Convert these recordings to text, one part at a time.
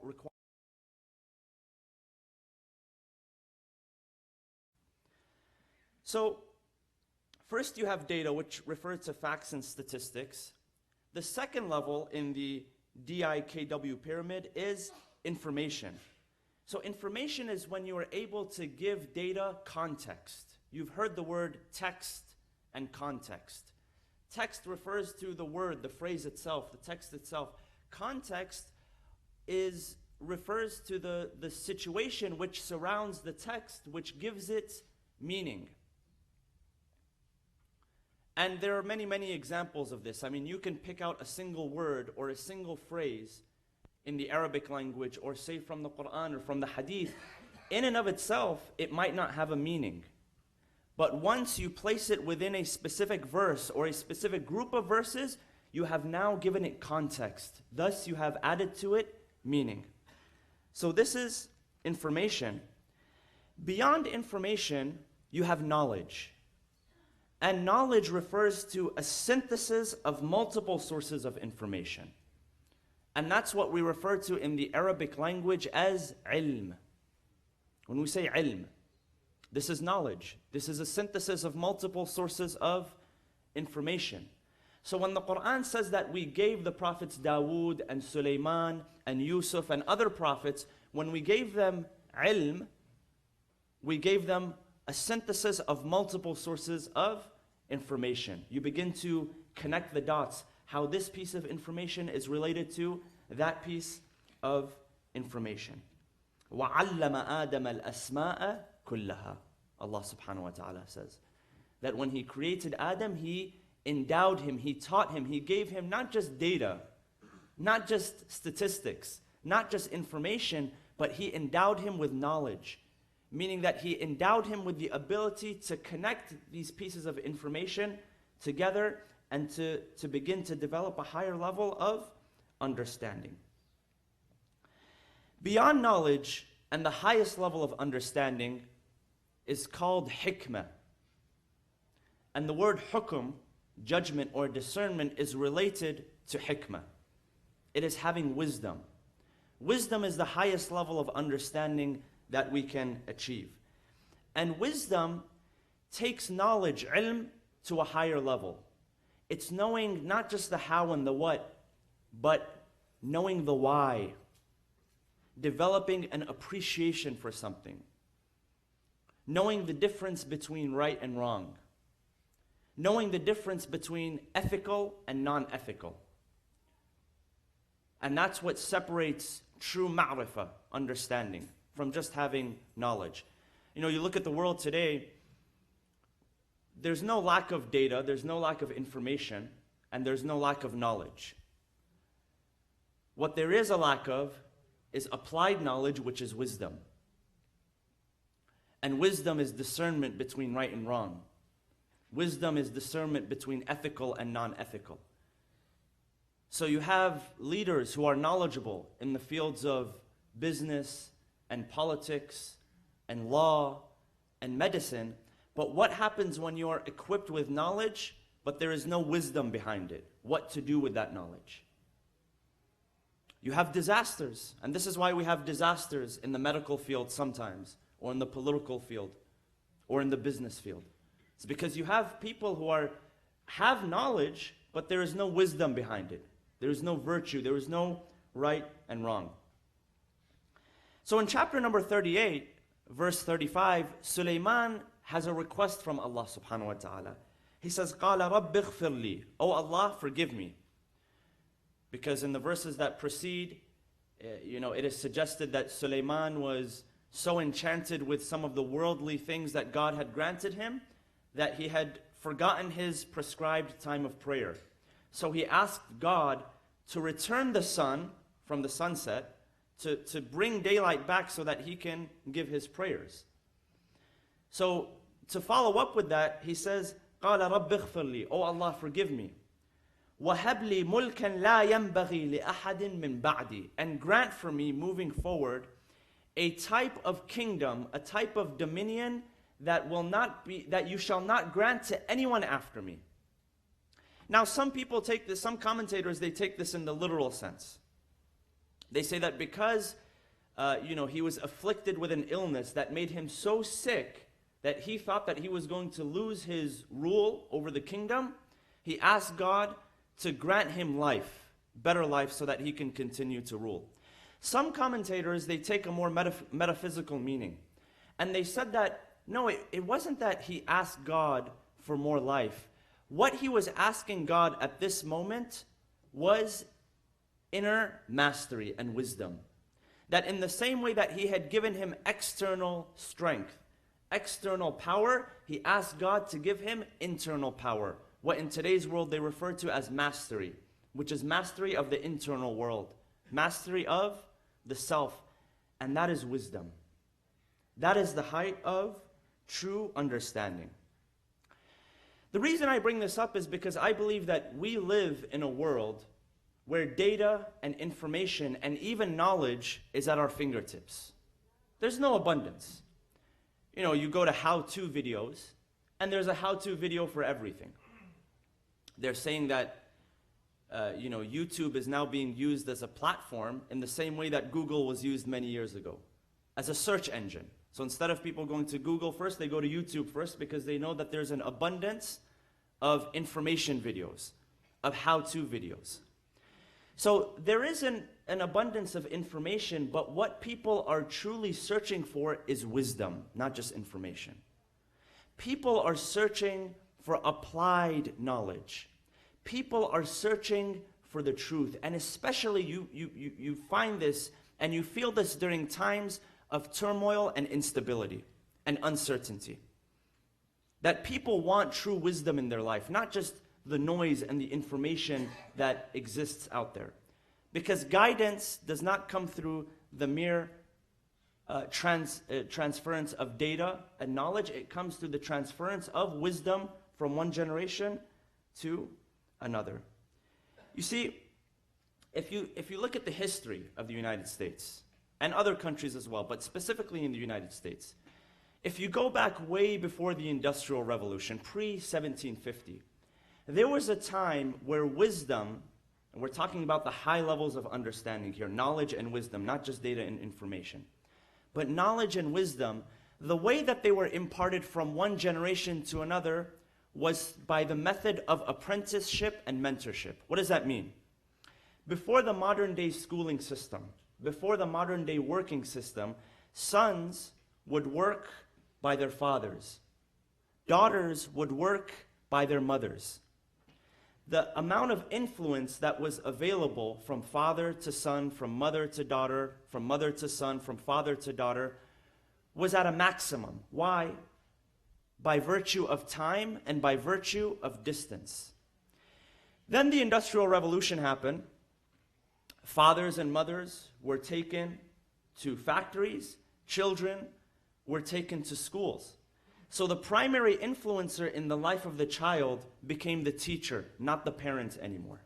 require. So, first you have data, which refers to facts and statistics. The second level in the DIKW pyramid is information. So information is when you are able to give data context. You've heard the word text and context. Text refers to the word, the phrase itself, the text itself. Context refers to the situation which surrounds the text, which gives it meaning. And there are many, many examples of this. I mean, you can pick out a single word or a single phrase in the Arabic language, or say from the Quran or from the Hadith. In and of itself, it might not have a meaning. But once you place it within a specific verse or a specific group of verses, you have now given it context. Thus, you have added to it meaning. So this is information. Beyond information, you have knowledge. And knowledge refers to a synthesis of multiple sources of information. And that's what we refer to in the Arabic language as ilm. When we say ilm, this is knowledge. This is a synthesis of multiple sources of information. So when the Quran says that we gave the prophets Dawood and Sulaiman and Yusuf and other prophets, when we gave them ilm, we gave them a synthesis of multiple sources of information. You begin to connect the dots, how this piece of information is related to that piece of information. وَعَلَّمَ آدَمَ الْأَسْمَاءَ كُلَّهَا. Allah subhanahu wa ta'ala says that when He created Adam, He endowed him, He taught him, He gave him not just data, not just statistics, not just information, but He endowed him with knowledge. Meaning that He endowed him with the ability to connect these pieces of information together and to begin to develop a higher level of understanding. Beyond knowledge and the highest level of understanding is called hikmah. And the word hukum, judgment or discernment, is related to hikmah. It is having wisdom. Wisdom is the highest level of understanding that we can achieve. And wisdom takes knowledge, ilm, to a higher level. It's knowing not just the how and the what, but knowing the why. Developing an appreciation for something. Knowing the difference between right and wrong. Knowing the difference between ethical and non-ethical. And that's what separates true ma'rifah, understanding, from just having knowledge. You know, you look at the world today, there's no lack of data, there's no lack of information, and there's no lack of knowledge. What there is a lack of is applied knowledge, which is wisdom. And wisdom is discernment between right and wrong. Wisdom is discernment between ethical and non-ethical. So you have leaders who are knowledgeable in the fields of business and politics and law and medicine, but what happens when you are equipped with knowledge, but there is no wisdom behind it? What to do with that knowledge? You have disasters, and this is why we have disasters in the medical field sometimes, or in the political field, or in the business field. It's because you have people who have knowledge, but there is no wisdom behind it. There is no virtue, there is no right and wrong. So in chapter number 38, verse 35, Sulaiman has a request from Allah subhanahu wa ta'ala. He says, قَالَ رَبِّ اغْفِرْ لِي. Oh Allah, forgive me. Because in the verses that precede, it is suggested that Sulaiman was so enchanted with some of the worldly things that God had granted him that he had forgotten his prescribed time of prayer. So he asked God to return the sun from the sunset, to bring daylight back so that he can give his prayers. So to follow up with that, he says, قَالَ رَبِّ اغْفِرْ لِي. Oh Allah, forgive me. وَهَبْ لِي مُلْكًا لَا يَنْبَغِي لِأَحَدٍ مِّن بَعْدِي. And grant for me, moving forward, a type of kingdom, a type of dominion that you shall not grant to anyone after me. Now some people take this, some commentators, they take this in the literal sense. They say that because he was afflicted with an illness that made him so sick that he thought that he was going to lose his rule over the kingdom, he asked God to grant him life, better life, so that he can continue to rule. Some commentators, they take a more metaphysical meaning. And they said that, no, it wasn't that he asked God for more life. What he was asking God at this moment was inner mastery and wisdom. That in the same way that he had given him external strength, external power, he asked God to give him internal power. What in today's world they refer to as mastery, which is mastery of the internal world. Mastery of the self. And that is wisdom. That is the height of true understanding. The reason I bring this up is because I believe that we live in a world where data and information and even knowledge is at our fingertips. There's no abundance. You go to how-to videos, and there's a how-to video for everything. They're saying that YouTube is now being used as a platform in the same way that Google was used many years ago, as a search engine. So instead of people going to Google first, they go to YouTube first because they know that there's an abundance of information videos, of how-to videos. So there is an abundance of information, but what people are truly searching for is wisdom, not just information. People are searching for applied knowledge. People are searching for the truth. And especially you find this and you feel this during times of turmoil and instability and uncertainty. That people want true wisdom in their life, not just the noise and the information that exists out there. Because guidance does not come through the mere transference of data and knowledge. It comes through the transference of wisdom from one generation to another. You see, if you look at the history of the United States, and other countries as well, but specifically in the United States, if you go back way before the Industrial Revolution, pre-1750, there was a time where wisdom, and we're talking about the high levels of understanding here, knowledge and wisdom, not just data and information, but knowledge and wisdom, the way that they were imparted from one generation to another was by the method of apprenticeship and mentorship. What does that mean? Before the modern day schooling system, before the modern day working system, sons would work by their fathers. Daughters would work by their mothers. The amount of influence that was available from father to son, from mother to daughter, from mother to son, from father to daughter, was at a maximum. Why? By virtue of time and by virtue of distance. Then the Industrial Revolution happened. Fathers and mothers were taken to factories. Children were taken to schools. So the primary influencer in the life of the child became the teacher, not the parent anymore.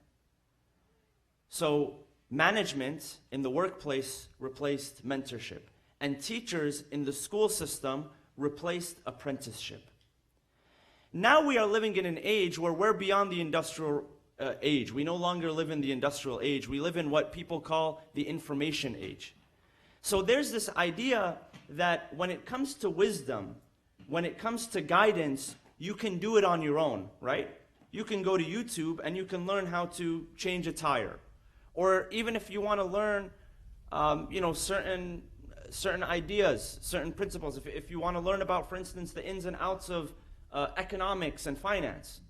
So management in the workplace replaced mentorship, and teachers in the school system replaced apprenticeship. Now we are living in an age where we're beyond the industrial age. We no longer live in the industrial age. We live in what people call the information age. So there's this idea that when it comes to wisdom, when it comes to guidance, you can do it on your own, right? You can go to YouTube and you can learn how to change a tire. Or even if you want to learn, certain ideas, certain principles. If you want to learn about, for instance, the ins and outs of economics and finance,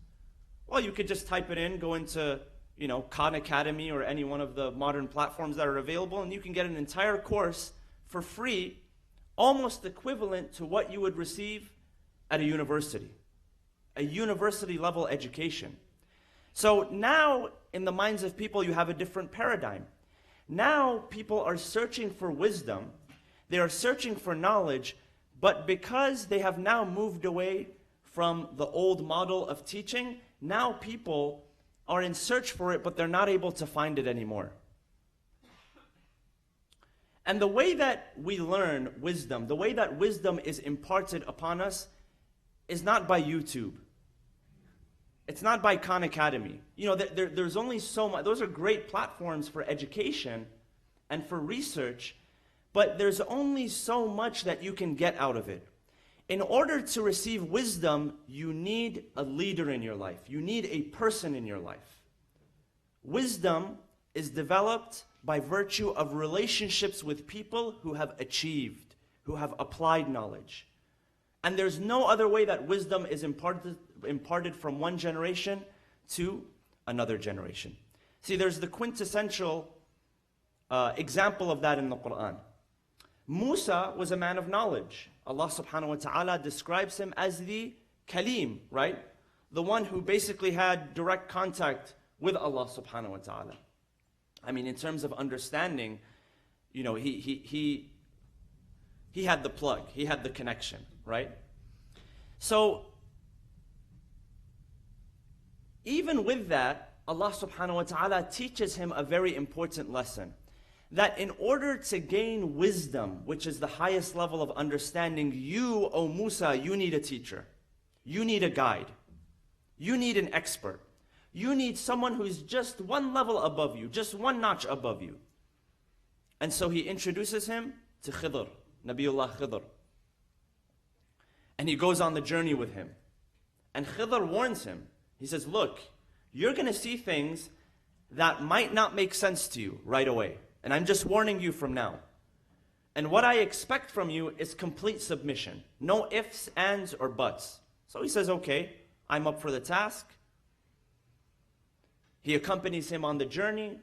well, you could just type it in, go into, Khan Academy or any one of the modern platforms that are available, and you can get an entire course for free, almost equivalent to what you would receive at a university level education. So now, in the minds of people, you have a different paradigm. Now, people are searching for wisdom, they are searching for knowledge, but because they have now moved away from the old model of teaching, now people are in search for it, but they're not able to find it anymore. And the way that we learn wisdom, the way that wisdom is imparted upon us, is not by YouTube. It's not by Khan Academy. There's only so much. Those are great platforms for education, and for research, but there's only so much that you can get out of it. In order to receive wisdom, you need a leader in your life. You need a person in your life. Wisdom is developed by virtue of relationships with people who have achieved, who have applied knowledge. And there's no other way that wisdom is imparted from one generation to another generation. See, there's the quintessential example of that in the Quran. Musa was a man of knowledge. Allah subhanahu wa ta'ala describes him as the Kalim, right? The one who basically had direct contact with Allah subhanahu wa ta'ala. I mean, in terms of understanding, you know, he had the plug, he had the connection, right? So, even with that, Allah subhanahu wa ta'ala teaches him a very important lesson. That in order to gain wisdom, which is the highest level of understanding, you, O Musa, you need a teacher. You need a guide. You need an expert. You need someone who's just one level above you, just one notch above you. And so he introduces him to Khidr, Nabiullah Khidr. And he goes on the journey with him. And Khidr warns him. He says, look, you're going to see things that might not make sense to you right away. And I'm just warning you from now. And what I expect from you is complete submission. No ifs, ands, or buts. So he says, okay, I'm up for the task. He accompanies him on the journey.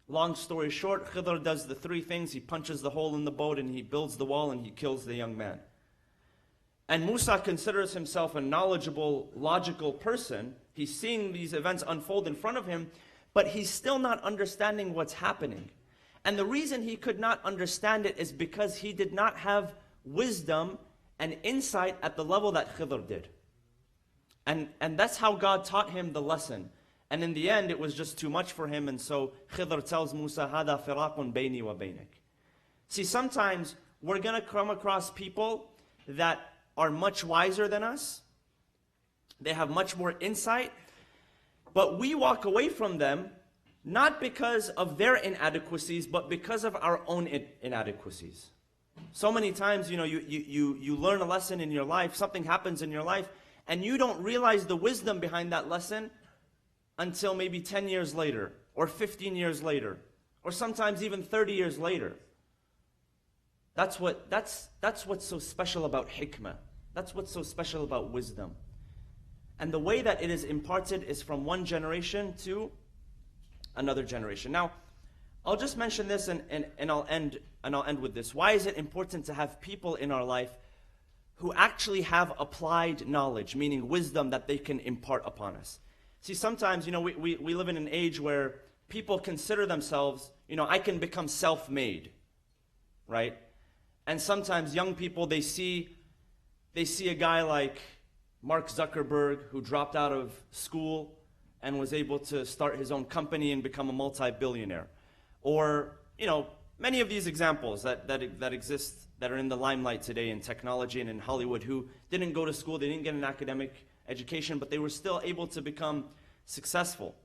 Long story short, Khidr does the three things. He punches the hole in the boat and he builds the wall and he kills the young man. And Musa considers himself a knowledgeable, logical person. He's seeing these events unfold in front of him, but he's still not understanding what's happening. And the reason he could not understand it is because he did not have wisdom and insight at the level that Khidr did. And that's how God taught him the lesson. And in the end, it was just too much for him. And so Khidr tells Musa, هَذَا فِرَاقٌ بَيْنِي وَبَيْنِكَ. See, sometimes we're going to come across people that are much wiser than us. They have much more insight. But we walk away from them not because of their inadequacies, but because of our own inadequacies. So many times, you know, you learn a lesson in your life, something happens in your life, and you don't realize the wisdom behind that lesson until maybe 10 years later, or 15 years later, or sometimes even 30 years later. That's what's so special about hikmah. That's what's so special about wisdom. And the way that it is imparted is from one generation to another generation. Now, I'll just mention this and I'll end with this. Why is it important to have people in our life who actually have applied knowledge, meaning wisdom that they can impart upon us? See, sometimes, you know, we live in an age where people consider themselves, you know, I can become self-made, right? And sometimes young people, they see a guy like Mark Zuckerberg who dropped out of school and was able to start his own company and become a multi-billionaire. Or, you know, many of these examples that exist, that are in the limelight today in technology and in Hollywood, who didn't go to school, they didn't get an academic education, but they were still able to become successful.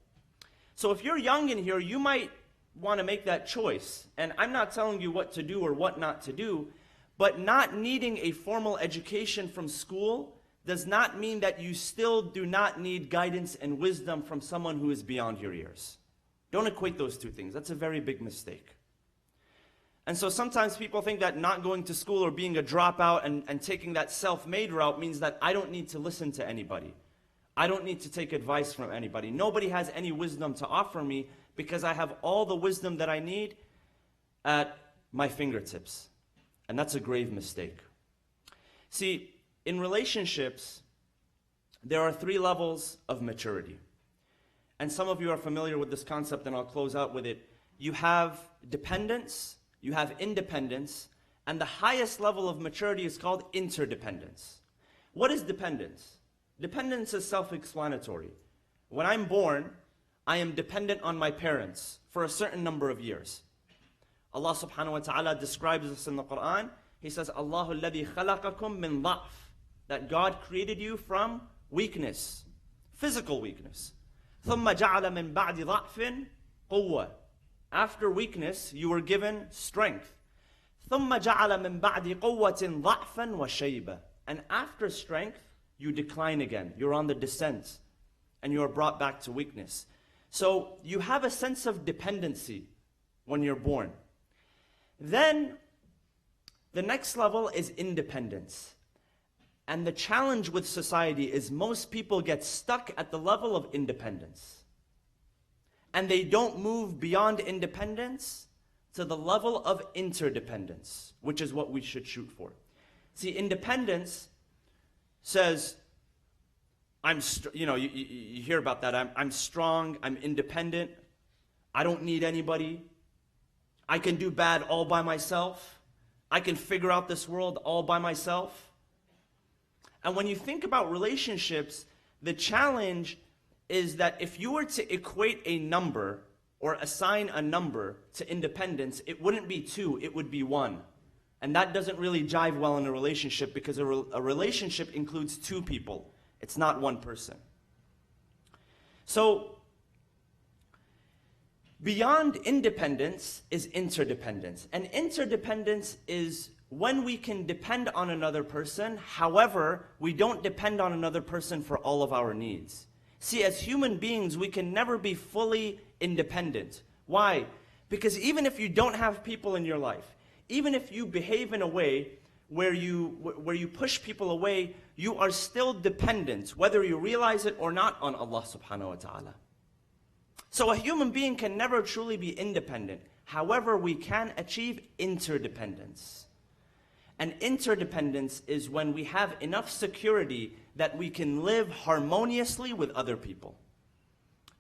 So if you're young in here, you might want to make that choice. And I'm not telling you what to do or what not to do, but not needing a formal education from school does not mean that you still do not need guidance and wisdom from someone who is beyond your years. Don't equate those two things. That's a very big mistake. And so sometimes people think that not going to school or being a dropout and taking that self-made route means that I don't need to listen to anybody. I don't need to take advice from anybody. Nobody has any wisdom to offer me because I have all the wisdom that I need at my fingertips. And that's a grave mistake. See, in relationships, there are 3 levels of maturity. And some of you are familiar with this concept, and I'll close out with it. You have dependence, you have independence, and the highest level of maturity is called interdependence. What is dependence? Dependence is self-explanatory. When I'm born, I am dependent on my parents for a certain number of years. Allah subhanahu wa ta'ala describes this in the Quran. He says, Allahu alladhi khalaqakum min dha'f. That God created you from weakness, physical weakness. ثُمَّ جَعَلَ مِن بَعْدِ ضَعْفٍ قُوَّةٍ. After weakness, you were given strength. ثُمَّ جَعَلَ مِن بَعْدِ قُوَّةٍ ضَعْفًا وَشَيْبًا. And after strength, you decline again. You're on the descent. And you are brought back to weakness. So you have a sense of dependency when you're born. Then, the next level is independence. And the challenge with society is most people get stuck at the level of independence. And they don't move beyond independence to the level of interdependence, which is what we should shoot for. See, independence says, you hear about that. I'm strong, I'm independent, I don't need anybody, I can do bad all by myself, I can figure out this world all by myself. And when you think about relationships, the challenge is that if you were to equate a number or assign a number to independence, it wouldn't be 2, it would be 1. And that doesn't really jive well in a relationship, because a relationship includes 2 people. It's not 1 person. So, beyond independence is interdependence. And interdependence is when we can depend on another person, however, we don't depend on another person for all of our needs. See, as human beings, we can never be fully independent. Why? Because even if you don't have people in your life, even if you behave in a way where you push people away, you are still dependent, whether you realize it or not, on Allah subhanahu wa ta'ala. So a human being can never truly be independent. However, we can achieve interdependence. And interdependence is when we have enough security that we can live harmoniously with other people.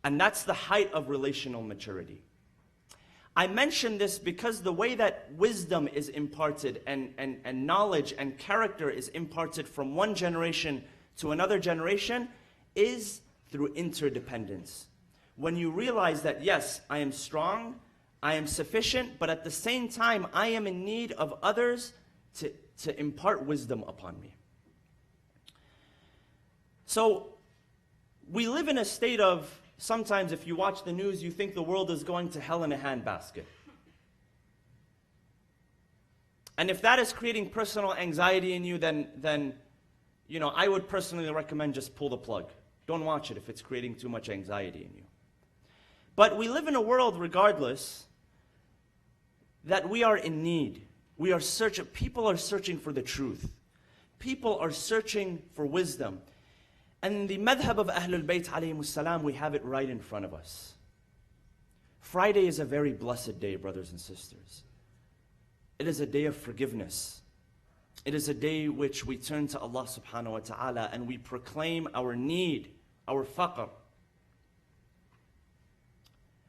And that's the height of relational maturity. I mention this because the way that wisdom is imparted and knowledge and character is imparted from one generation to another generation is through interdependence. When you realize that, yes, I am strong, I am sufficient, but at the same time, I am in need of others to impart wisdom upon me. So, we live in a state of, sometimes if you watch the news, you think the world is going to hell in a handbasket. And if that is creating personal anxiety in you, then I would personally recommend just pull the plug. Don't watch it if it's creating too much anxiety in you. But we live in a world, regardless, that we are in need. People are searching for the truth. People are searching for wisdom. And the madhab of Ahlul Bayt alayhimus salam, we have it right in front of us. Friday is a very blessed day, brothers and sisters. It is a day of forgiveness. It is a day which we turn to Allah subhanahu wa ta'ala and we proclaim our need, our faqr.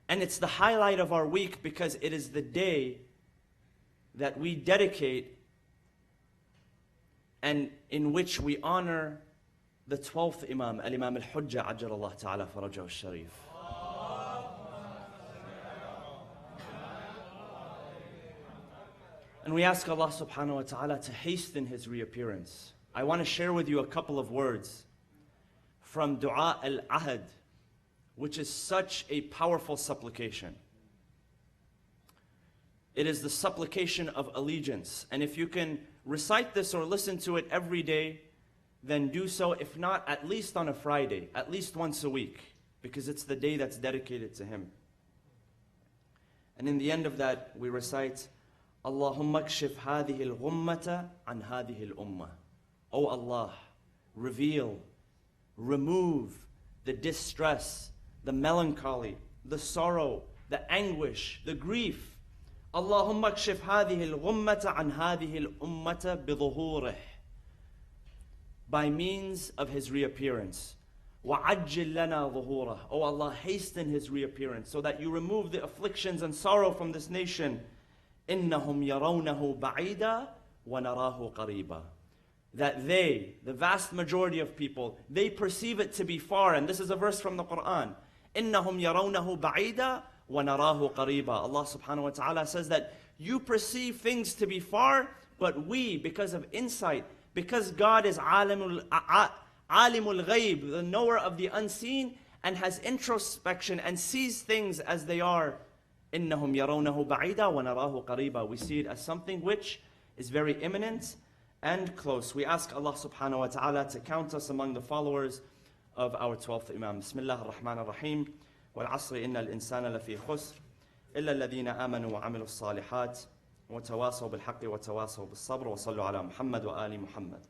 And it's the highlight of our week because it is the day that we dedicate and in which we honor the 12th Imam, Al-Imam Al-Hujjah, Ajjalallahu Ta'ala Farajahu Al-Sharif. And we ask Allah subhanahu wa ta'ala to hasten his reappearance. I want to share with you a couple of words from Dua Al-Ahad, which is such a powerful supplication. It is the supplication of allegiance. And if you can recite this or listen to it every day, then do so. If not, at least on a Friday, at least once a week, because it's the day that's dedicated to him. And in the end of that, we recite, Allahumma kshif hadhihi al-ghummata an hadhihi al-ummah. O Allah, reveal, remove the distress, the melancholy, the sorrow, the anguish, the grief. Allahumma kshif hadhihi al-ghummata an hadhihi al-ummata bidhuhurih. By means of his reappearance. وَعَجِّلْ لَنَا ظُهُورَهُ. O Allah, hasten his reappearance so that you remove the afflictions and sorrow from this nation. إِنَّهُمْ يَرَوْنَهُ بَعِيدًا وَنَرَاهُ قَرِيبًا. That they, the vast majority of people, they perceive it to be far. And this is a verse from the Quran. إِنَّهُمْ يَرَوْنَهُ بَعِيدًا وَنَرَاهُ قَرِيبًا. Allah subhanahu wa ta'ala says that you perceive things to be far, but we, because of insight, because God is alimul ghaib, the knower of the unseen, and has introspection and sees things as they are, إِنَّهُمْ يَرَوْنَهُ بَعِيدًا وَنَرَاهُ قَرِيبًا. We see it as something which is very imminent and close. We ask Allah subhanahu wa ta'ala to count us among the followers of our 12th Imam. Bismillah ar-Rahman ar-Rahim. وَالْعَصْرِ إِنَّ الْإِنسَانَ لَفِي خُسْرٍ إِلَّا الَّذِينَ آمَنُوا وَعَمِلُوا الصَّالِحَاتِ وَتَوَاصَوْا بِالْحَقِّ وَتَوَاصَوْا بِالصَّبْرِ وَصَلُّوا عَلَى مُحَمَّدٍ وَآلِ مُحَمَّدٍ.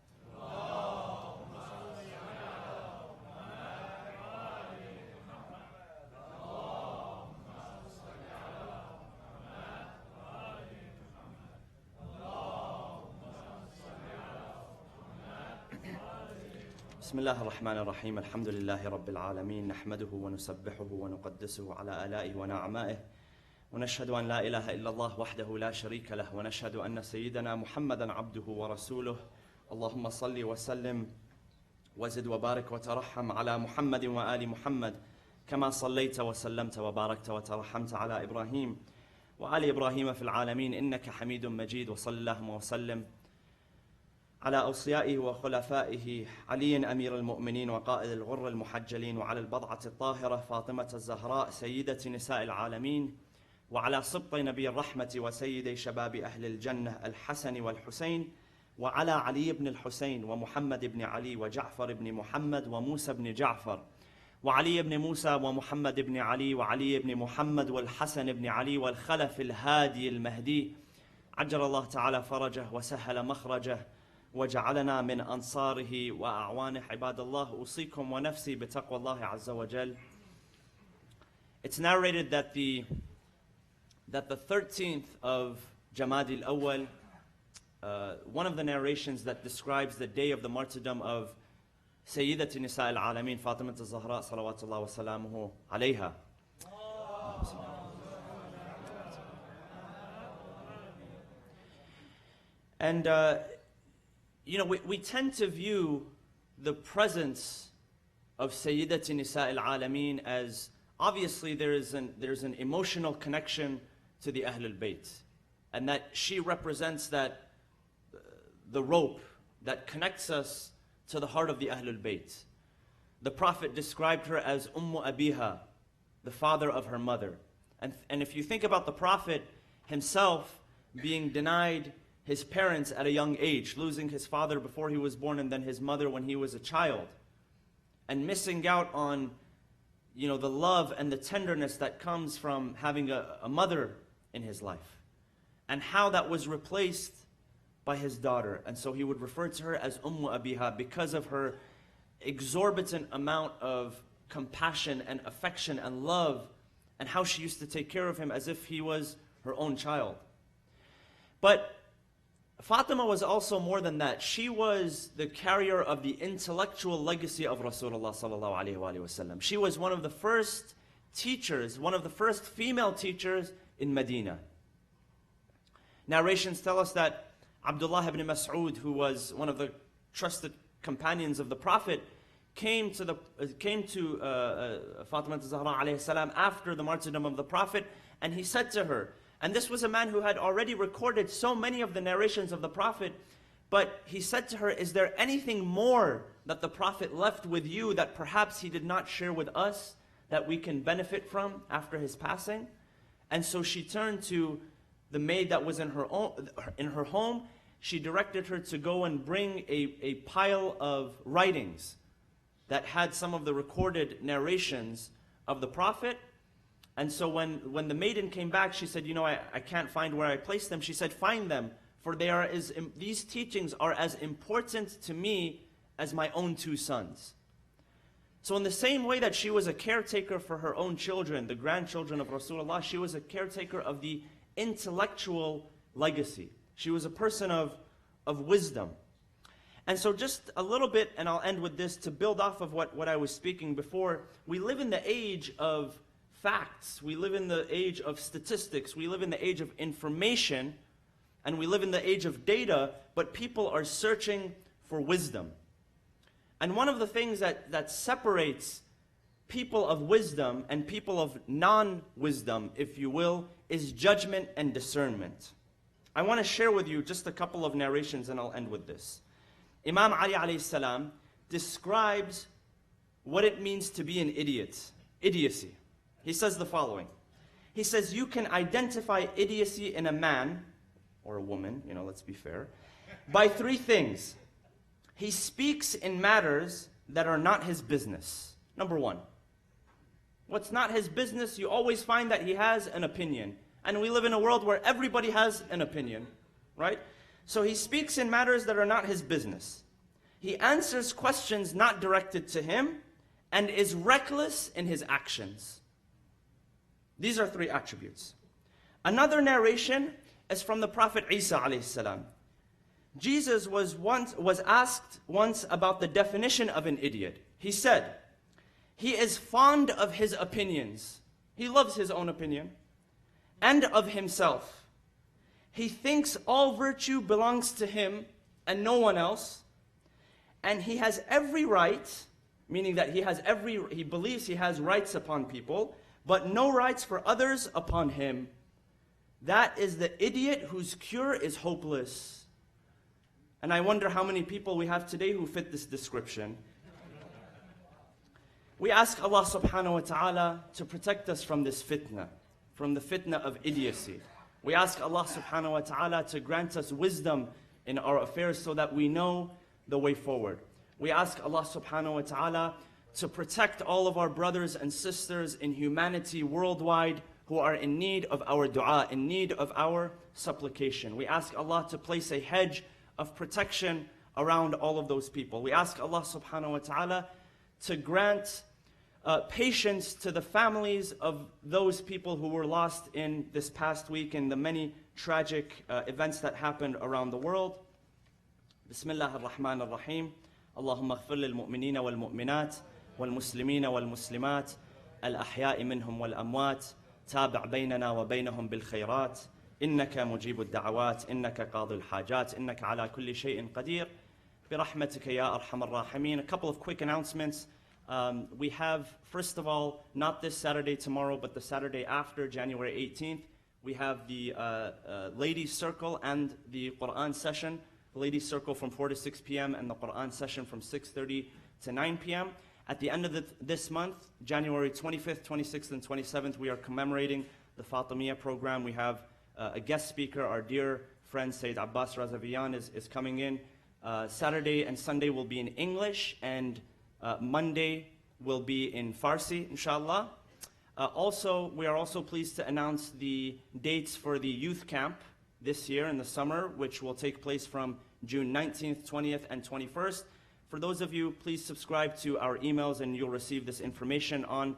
بسم الله الرحمن الرحيم. الحمد لله رب العالمين، نحمده ونسبحه ونقدسه على آلائه ونعمائه، ونشهد أن لا إله إلا الله وحده لا شريك له، ونشهد أن سيدنا محمدا عبده ورسوله. اللهم صل وسلم وزد وبارك وترحم على محمد وآل محمد كما صليت وسلمت وباركت وترحمت على إبراهيم وآل إبراهيم في العالمين إنك حميد مجيد. وصلى اللهم وسلم على أوصيائه وخلفائه علي أمير المؤمنين وقائد الغر المحجلين، وعلى البضعة الطاهرة فاطمة الزهراء سيدة نساء العالمين، وعلى سبط نبي الرحمة وسيد شباب أهل الجنة الحسن والحسين، وعلى علي بن الحسين ومحمد بن علي وجعفر بن محمد وموسى بن جعفر وعلي بن موسى ومحمد بن علي وعلي بن محمد والحسن بن علي والخلف الهادي المهدي، عجل الله تعالى فرجه وسهل مخرجه وجعلنا من أنصاره وأعوانه. عباد الله، أوصيكم ونفسي بتقوى الله عز وجل. It's narrated that the 13th of Jamad al-Awwal, one of the narrations that describes the day of the martyrdom of Sayyidat Nisa al-Alameen, Fatimah al-Zahra, salawatullah wa salamuhu alayha. And you know, we tend to view the presence of Sayyidat Nisa al-Alameen as, obviously there's an emotional connection to the Ahlul Bayt, and that she represents that the rope that connects us to the heart of the Ahlul Bayt. The Prophet described her as Abiha, the father of her mother. And if you think about the Prophet himself being denied his parents at a young age, losing his father before he was born and then his mother when he was a child, and missing out on, you know, the love and the tenderness that comes from having a mother in his life, and how that was replaced by his daughter. And so he would refer to her as Abiha because of her exorbitant amount of compassion and affection and love, and how she used to take care of him as if he was her own child. But Fatima was also more than that. She was the carrier of the intellectual legacy of Rasulullah sallallahu alaihi wasallam. She was one of the first teachers, one of the first female teachers in Medina. Narrations tell us that Abdullah ibn Mas'ud, who was one of the trusted companions of the Prophet, came to Fatima al-Zahra alayhi salam after the martyrdom of the Prophet, and he said to her, and this was a man who had already recorded so many of the narrations of the Prophet, but he said to her, is there anything more that the Prophet left with you that perhaps he did not share with us that we can benefit from after his passing? And so she turned to the maid that was in her home. She directed her to go and bring a pile of writings that had some of the recorded narrations of the Prophet. And so when the maiden came back, she said, you know, I can't find where I placed them. She said, find them, for these teachings are as important to me as my own two sons. So in the same way that she was a caretaker for her own children, the grandchildren of Rasulullah, she was a caretaker of the intellectual legacy. She was a person of wisdom. And so just a little bit, and I'll end with this, to build off of what I was speaking before. We live in the age of facts. We live in the age of statistics. We live in the age of information, and we live in the age of data, but people are searching for wisdom. And one of the things that separates people of wisdom and people of non-wisdom, if you will, is judgment and discernment. I want to share with you just a couple of narrations, and I'll end with this. Imam Ali alayhi salam describes what it means to be an idiot, idiocy. He says the following. He says you can identify idiocy in a man, or a woman, let's be fair, by three things. He speaks in matters that are not his business. Number one. What's not his business, you always find that he has an opinion. And we live in a world where everybody has an opinion, right? So he speaks in matters that are not his business. He answers questions not directed to him and is reckless in his actions. These are three attributes. Another narration is from the Prophet Isa alayhi salam. Jesus was asked once about the definition of an idiot. He said, he is fond of his opinions. He loves his own opinion. And of himself. He thinks all virtue belongs to him and no one else. And he has every right, meaning that he believes he has rights upon people, but no rights for others upon him. That is the idiot whose cure is hopeless. And I wonder how many people we have today who fit this description. We ask Allah subhanahu wa ta'ala to protect us from this fitna, from the fitna of idiocy. We ask Allah subhanahu wa ta'ala to grant us wisdom in our affairs so that we know the way forward. We ask Allah subhanahu wa ta'ala to protect all of our brothers and sisters in humanity worldwide who are in need of our dua, in need of our supplication. We ask Allah to place a hedge of protection around all of those people. We ask Allah subhanahu wa ta'ala to grant patience to the families of those people who were lost in this past week and the many tragic events that happened around the world. Bismillah ar-Rahman ar-Rahim. Allahumma aghfir lil mu'minina wal mu'minat wal muslimina wal muslimat al ahya'i minhum wal amwat tabi' baynana wa baynahum bil khayrat innaka mujibud da'awat innaka qadil hajat innaka ala kulli shay'in qadir bi rahmatika ya arhamar rahimin. A couple of quick announcements. We have, first of all, not this Saturday tomorrow, but the Saturday after, January 18th, we have the Ladies Circle and the Quran session. The Ladies Circle from 4 to 6 p.m. and the Quran session from 6:30 to 9 p.m. At the end of this month, January 25th, 26th, and 27th, we are commemorating the Fatimiyya program. We have a guest speaker, our dear friend Sayyid Abbas Razaviyan is coming in. Saturday and Sunday will be in English, and Monday will be in Farsi, inshallah. We are also pleased to announce the dates for the youth camp this year in the summer, which will take place from June 19th, 20th, and 21st. For those of you, please subscribe to our emails and you'll receive this information on